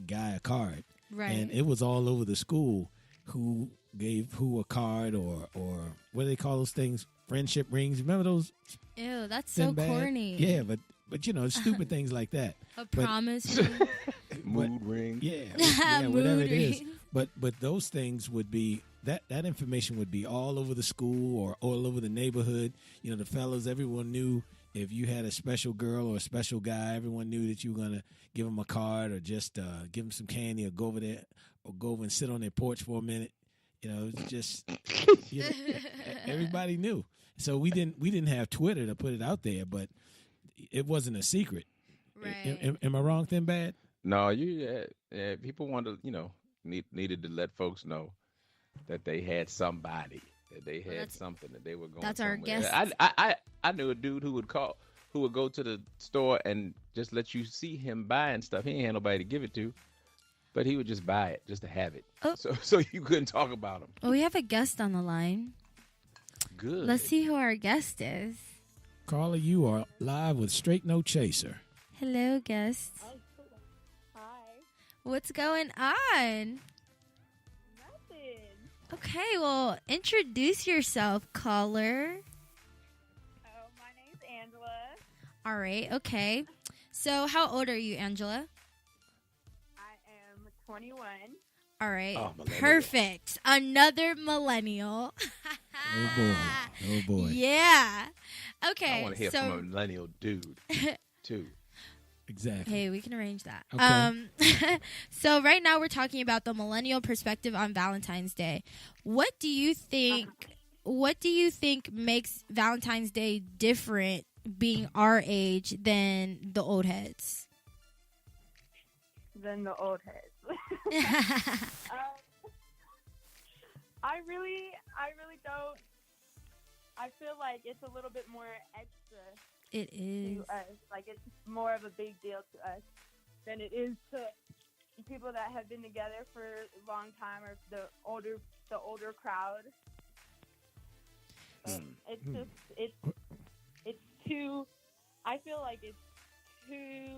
guy a card. Right. And it was all over the school who gave who a card or what do they call those things? Friendship rings. Remember those? Ew, that's so corny. Yeah, but stupid things like that. A promise ring. Mood ring. Yeah, whatever it is. Ring. But those things would be that information would be all over the school or all over the neighborhood. You know, the fellas, everyone knew if you had a special girl or a special guy, everyone knew that you were gonna give them a card or just give them some candy or go over there or go over and sit on their porch for a minute. You know, it's just everybody knew. So we didn't have Twitter to put it out there, but it wasn't a secret. Right. Am I wrong, Thin Bad? No, people wanted needed to let folks know that they had somebody, that they had something, that they were going. That's somewhere. our guest. I knew a dude who would go to the store and just let you see him buying stuff. He ain't had nobody to give it to, but he would just buy it just to have it. Oh. So you couldn't talk about him. Well, we have a guest on the line. Good. Let's see who our guest is. Carla, you are live with Straight No Chaser. Hello, guest. Hi. What's going on? Nothing. Okay, well, introduce yourself, caller. Oh, my name's Angela. All right, okay. So, how old are you, Angela? I am 21. All right, Oh, millennial. perfect. Another millennial. Oh boy. Oh boy. Yeah. Okay. I want to hear from a millennial dude too. Exactly. Hey, we can arrange that. Okay. So right now we're talking about the millennial perspective on Valentine's Day. What do you think? What do you think makes Valentine's Day different, being our age, than the old heads? Than the old heads. I really don't. I feel like it's a little bit more extra It is. to us. Like, it's more of a big deal to us than it is to people that have been together for a long time or the older crowd. It's just it's too. I feel like it's too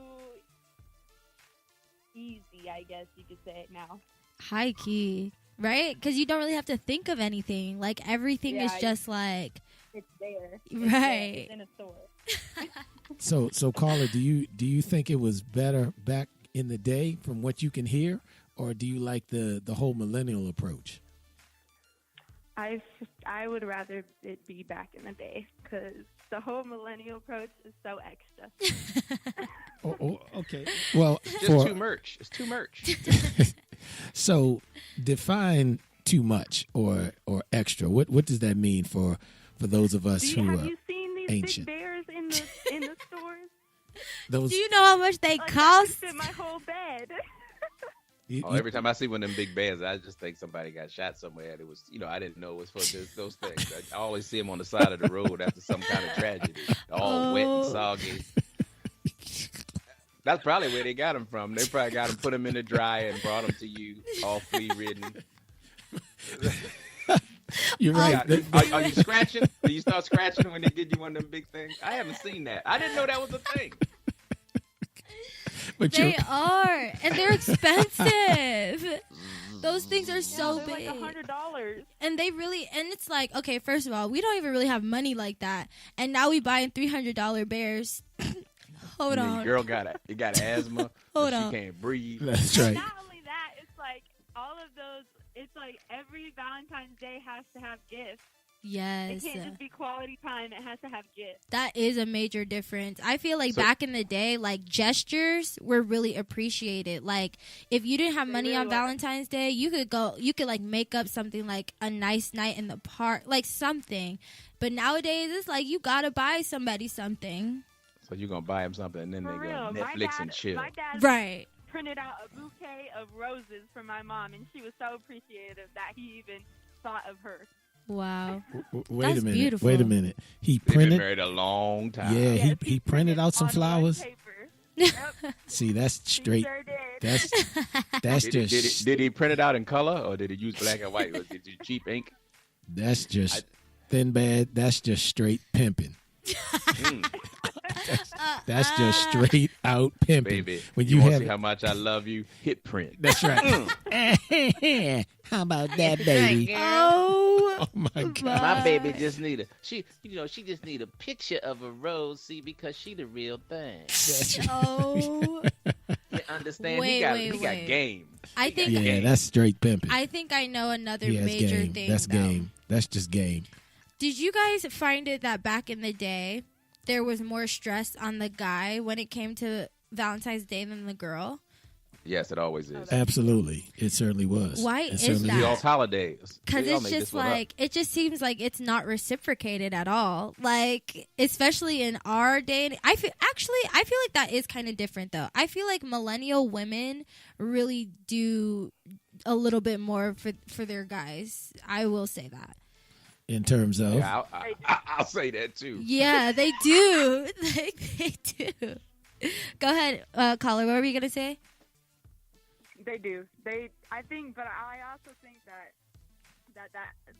easy, I guess you could say it now. High key, right? Because you don't really have to think of anything. Like everything is just like It's there. right. It's in a store. So Carla, do you think it was better back in the day from what you can hear, or do you like the whole millennial approach? I would rather it be back in the day because the whole millennial approach is so extra. Oh, okay. Well, Just too much. It's too much. So define too much or extra. What does that mean for those of us who Have are you seen these ancient? big bears in the stores? Those Do you know how much they Like, cost? I fit my whole bed. Every time I see one of them big bears, I just think somebody got shot somewhere. It was, I didn't know it was for those things. I always see them on the side of the road after some kind of tragedy, all wet and soggy. That's probably where they got them from. They probably got them, put them in the dryer, and brought them to you, all flea-ridden. You're right. Are you scratching? Do you start scratching when they give you one of them big things? I haven't seen that. I didn't know that was a thing. But They are, and they're expensive. Those things are so they're big. like $100. And they really, and it's like, okay, first of all, we don't even really have money like that. And now we buying $300 bears. Hold Your on. girl got asthma. Hold and on. She can't breathe. That's right. Not only that, it's like all of those. It's like every Valentine's Day has to have gifts. Yes. It can't just be quality time. It has to have gifts. That is a major difference. I feel like So- back in the day, like gestures were really appreciated. Like if you didn't have money really on were. Valentine's Day, you could like make up something like a nice night in the park, like something. But nowadays, it's like you gotta buy somebody something. So you're going to buy him something, and then For they real, go Netflix and chill. My dad Right. printed out a bouquet of roses for my mom, and she was so appreciative that he even thought of her. Wow. Wait That's a minute. beautiful. Wait a minute. He They've been printed. married a long time. Yeah, Yes, he printed out some on flowers. white paper. Yep, See, that's he straight. sure did. That's Did he print it out in color, or did he use black and white? Or did you cheap ink? that's just Thin Bad. That's just straight pimping. That's just straight out pimping. Baby, When you you want to have see how much I love you? Hit print. That's right. How about that, baby? Oh My God. My baby just need she just need a picture of a rose, see, because she the real thing. Oh. You understand? Wait, he got Game. I think Yeah, that's straight pimping. I think I know another Yeah, it's major game. thing. That's though. game. That's just game. Did you guys find it that back in the day there was more stress on the guy when it came to Valentine's Day than the girl? Yes, it always is. Absolutely. It certainly was. Why It is certainly that? We all holidays. Because We all it's make just this one up. like, it just seems like it's not reciprocated at all. Like, especially in our day. I feel like that is kind of different, though. I feel like millennial women really do a little bit more for their guys. I will say that. In terms of. Yeah, I'll say that too. Yeah, they do. They do. Go ahead, caller. What were you going to say? They do. I think, but I also think that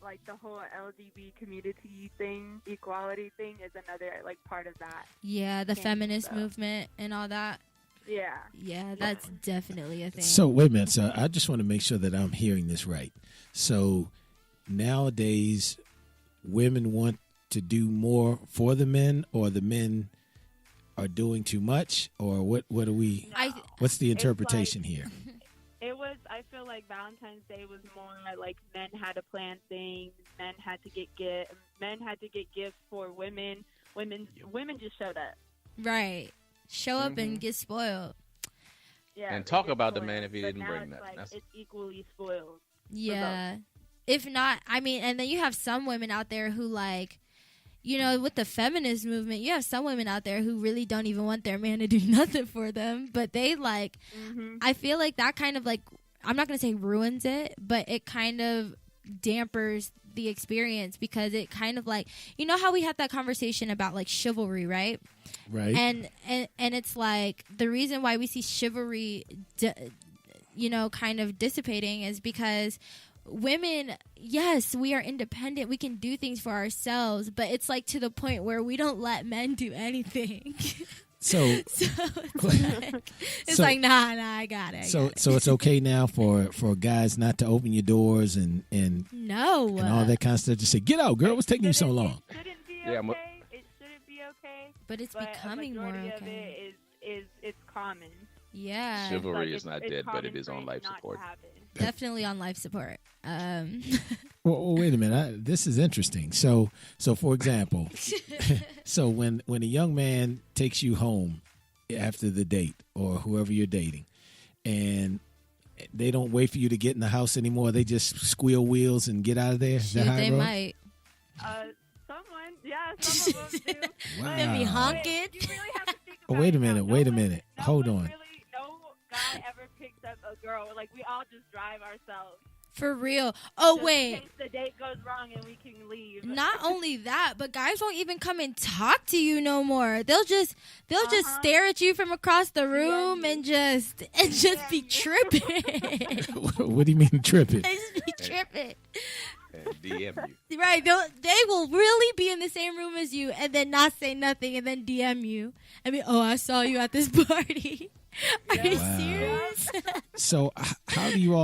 like the whole LGBT community thing, equality thing, is another like part of that. Yeah, the Thing, feminist so. movement and all that. Yeah. Yeah, that's definitely a thing. So, wait a minute. So, I just want to make sure that I'm hearing this right. So, nowadays, women want to do more for the men, or the men are doing too much, or what are we? What's the interpretation here? It was. I feel like Valentine's Day was more like men had to plan things. Men had to get gifts. Men had to get gifts for women. Women just showed up. Right. Show up and get spoiled. Yeah. And they talk get about the spoiled. man if he But didn't now bring it's nothing. like That's- it's equally spoiled. Yeah. If not, I mean, and then you have some women out there who like, you know, with the feminist movement, you have some women out there who really don't even want their man to do nothing for them, but they like, I feel like that kind of like, I'm not going to say ruins it, but it kind of dampers the experience, because it kind of like, you know how we had that conversation about like chivalry, right? Right. And it's like the reason why we see chivalry, you know, kind of dissipating is because women, yes, we are independent. We can do things for ourselves, but it's like to the point where we don't let men do anything. So it's like, nah, I got it. So it's okay now for guys not to open your doors and no and all that kind of stuff. Just say, get out, girl. What's taking you so long? It shouldn't be Yeah, okay. It shouldn't be okay. But it's But becoming a more majority of okay. it is common. Yeah, Chivalry Like, is not it's dead, but common it is for on life not to support. happen. definitely on life support. Well, wait a minute. This is interesting. So for example, so when a young man takes you home after the date, or whoever you're dating, and they don't wait for you to get in the house anymore, they just squeal wheels and get out of there. Is that Shoot, how it they rolls? might. Someone, yeah, some of them do. Wow. They be Wow. honking. You really have to think Oh, about wait a it now. minute, No wait a one- minute. no Hold one on. Really, no guy ever picks up a girl. Like, we all just drive ourselves. For real. Oh, Just wait. in case the date goes wrong and we can leave. Not only that, but guys won't even come and talk to you no more. They'll just stare at you from across the room and just be tripping. What do you mean tripping? They just be tripping. And DM you. Right. They will really be in the same room as you and then not say nothing and then DM you. I mean, oh, I saw you at this party. Are you Wow. serious? So how do you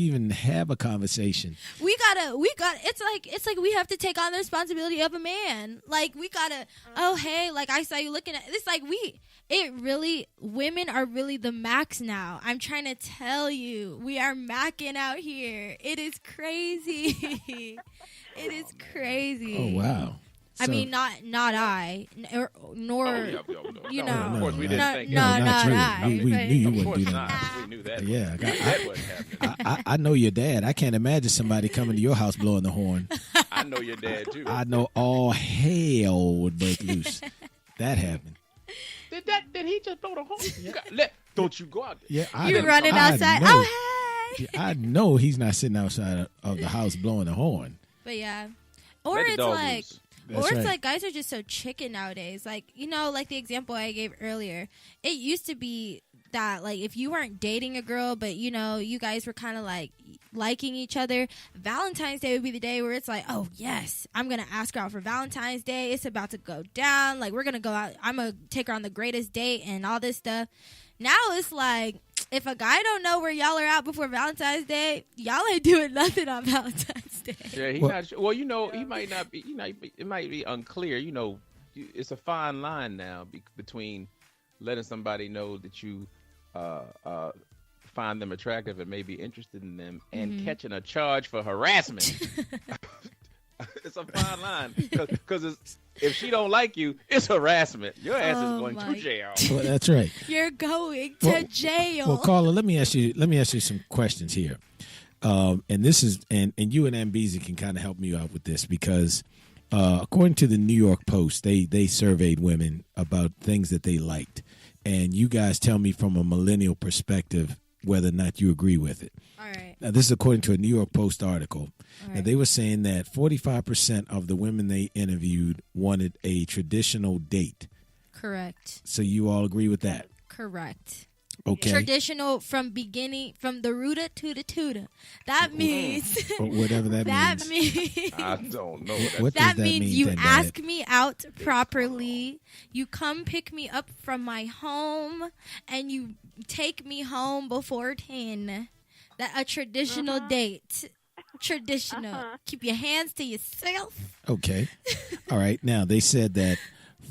even have a conversation? we gotta it's like we have to take on the responsibility of a man. Like, we gotta, oh, hey, like, I saw you looking at it's like women are really the max now. I'm trying to tell you, we are macking out here. It is crazy. It is crazy. Oh wow. I mean, not I, nor you know. Of course, we didn't no, think no, that. not you. I. We but- knew you Of wouldn't course do not. that. We knew that. Yeah, That wasn't happening. I know your dad. I can't imagine somebody coming to your house blowing the horn. I know your dad too. I know all hell would break loose. That happened. Did he just blow the horn? Don't you go out there. Yeah, You running outside? Know, Oh, hey! I know he's not sitting outside of the house blowing the horn. But yeah, or Let the it's dog like. loose. That's Or it's right. like guys are just so chicken nowadays. Like, you know, like the example I gave earlier. It used to be that, like, if you weren't dating a girl, but, you know, you guys were kind of like, liking each other, Valentine's Day would be the day where it's like, oh yes, I'm gonna ask her out for Valentine's Day. It's about to go down. Like, we're gonna go out. I'm gonna take her on the greatest date and all this stuff. Now it's like, if a guy don't know where y'all are at before Valentine's Day, y'all ain't doing nothing on Valentine's Day. Yeah, he's not sure. Well, you know, he might not be. You know, it might be unclear. You know, it's a fine line now between letting somebody know that you find them attractive and may be interested in them, and catching a charge for harassment. It's a fine line, because if she don't like you, it's harassment. Your ass is going to jail. Well, that's right. You're going to jail. Well, Carla, let me ask you some questions here. And this is and you and Ambezi can kind of help me out with this, because according to the New York Post, they surveyed women about things that they liked, and you guys tell me from a millennial perspective whether or not you agree with it. All right. Now, this is according to a New York Post article. Right. Now, they were saying that 45% of the women they interviewed wanted a traditional date. Correct. So you all agree with that? Correct. Okay. Traditional from the rooter to the tutor. That means whatever that means. means I don't know. What that does that means mean, you then, ask Dad? me out properly. You come pick me up from my home, and you take me home before 10. That a traditional date. Traditional. Keep your hands to yourself. Okay. All right. Now, they said that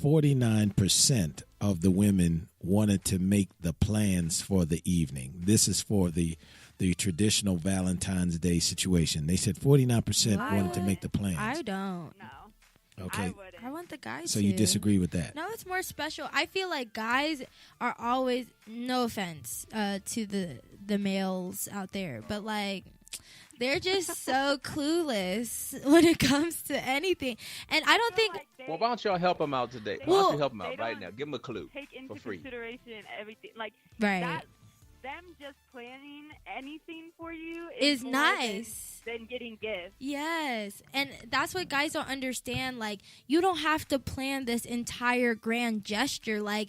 49% of the women wanted to make the plans for the evening. This is for the traditional Valentine's Day situation. They said 49% wanted to make the plans. I don't. No. Okay. I wouldn't. I want the guys So to. you disagree with that? No, it's more special. I feel like guys are always, no offense to the males out there, but like, they're just so clueless when it comes to anything. And I don't think... Well, why don't y'all help them out today? Why don't you help them out right now? Give them a clue Take into for free. consideration everything. Like, Right. that, them just planning anything for you is more nice. than getting gifts. Yes. And that's what guys don't understand. Like, you don't have to plan this entire grand gesture. Like,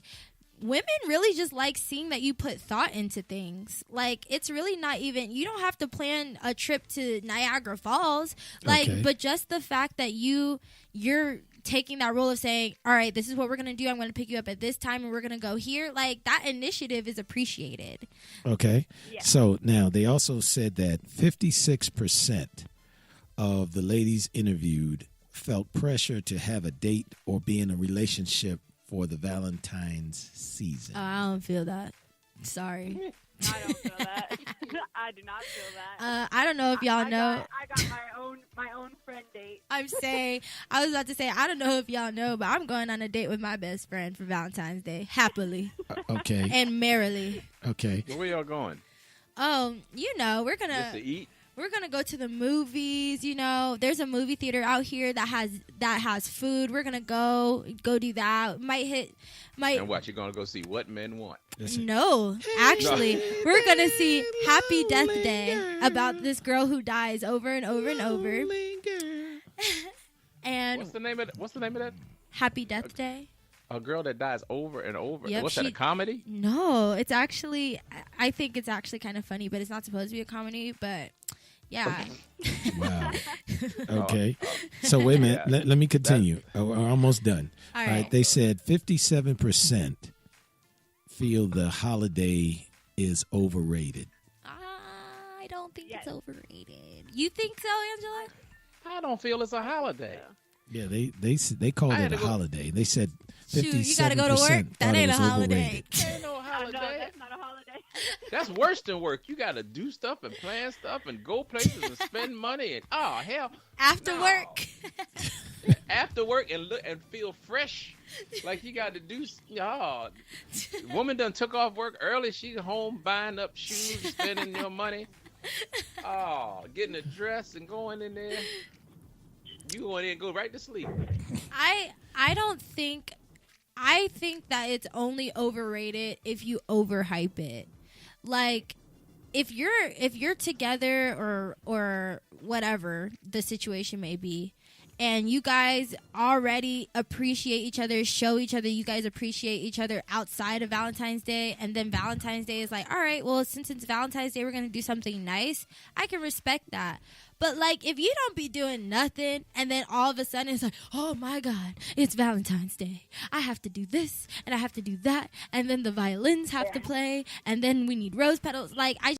women really just like seeing that you put thought into things. Like, it's really not even, you don't have to plan a trip to Niagara Falls. Like, Okay. but just the fact that you're taking that role of saying, all right, this is what we're going to do. I'm going to pick you up at this time and we're going to go here. Like, that initiative is appreciated. Okay. Yeah. So now they also said that 56% of the ladies interviewed felt pressure to have a date or be in a relationship for the Valentine's season. I don't feel that. Sorry. I don't feel that. I do not feel that. I don't know if y'all know. I got my own friend date. I was about to say, I don't know if y'all know, but I'm going on a date with my best friend for Valentine's Day, happily Okay. and merrily. Okay. Where y'all going? Oh, you know, Just to eat? we're gonna go to the movies. You know, there's a movie theater out here that has food. We're gonna go do that. And what, you're going to go see What Men Want? Listen. No, actually, we're gonna see Happy Death Day about this girl who dies over and over and over. And What's the name of that? Happy Death Day. A girl that dies over and over. Yep, What's that, a comedy? No, it's actually, I think it's actually kind of funny, but it's not supposed to be a comedy, but yeah. Wow. Okay. So wait a minute. Yeah. Let me continue. We're almost done. All right. They said 57% feel the holiday is overrated. I don't think Yes. it's overrated. You think so, Angela? I don't feel it's a holiday. Yeah, they called I it had a to go- holiday. They said 57% Shoot, you gotta go to work? That thought it ain't a was holiday. overrated. Ain't no No, holiday. that's not a holiday. That's worse than work. You got to do stuff and plan stuff and go places and spend money and hell, After No. work. after work and look and feel fresh, like you got to do. Woman done took off work early. She home buying up shoes, spending your money. Getting a dress and going in there. You go in there and go right to sleep. I don't think, I think that it's only overrated if you overhype it. Like, if you're together or whatever the situation may be, and you guys already appreciate each other, show each other you guys appreciate each other outside of Valentine's Day, and then Valentine's Day is like, all right, well, since it's Valentine's Day, we're going to do something nice, I can respect that. But, like, if you don't be doing nothing, and then all of a sudden it's like, oh, my God, it's Valentine's Day. I have to do this, and I have to do that, and then the violins have to play, and then we need rose petals. Like, I